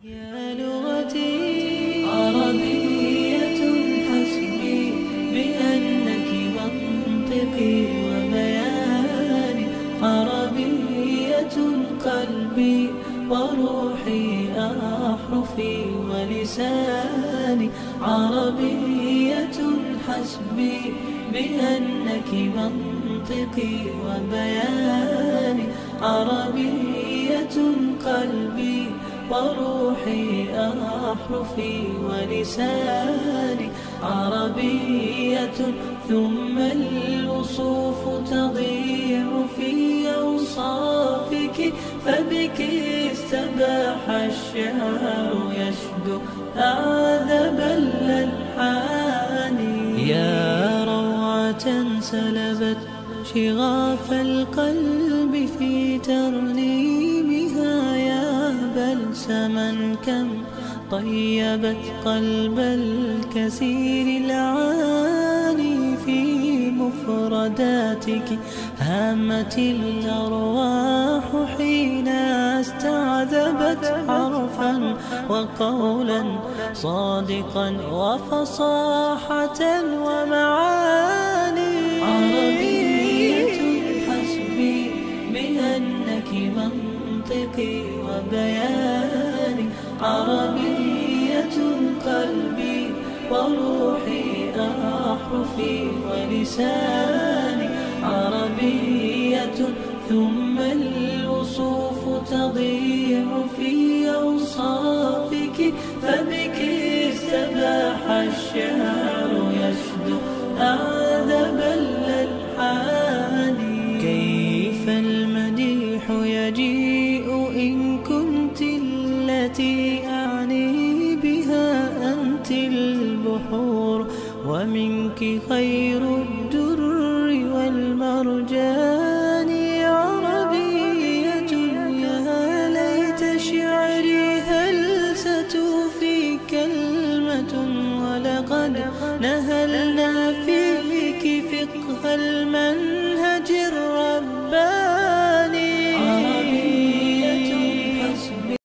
يا لغتي عربية حسبي بأنك منطقي وبياني، عربية قلبي وروحي أحرفي ولساني، عربية حسبي بأنك منطقي وبياني، عربية قلبي وروحي أحرفي ولساني، عربية ثم الوصوف تضيع في أوصافك، فبك استباح الشعر يشدو أعذب الألحان. يا روعة سلبت شغاف القلب في ترنيمها، يا بلسما كم طيبت قلب الكثير العاني، في مفرداتك هامت الأرواح حين استعذبت حرفا وقولا صادقا وفصاحة ومعاني. عربية حسبي بأنك منطقي وبياني، عربية قلبي وروحي أحرفي ولساني، عربية ثم الوصوف تضيع في أوصافك، فبك استباح الشعر يشدو أعذب الألحان. كيف المديح يجيء إن كنت التي أعني بها أنت البحور، ومنك خير الدر والمرجان.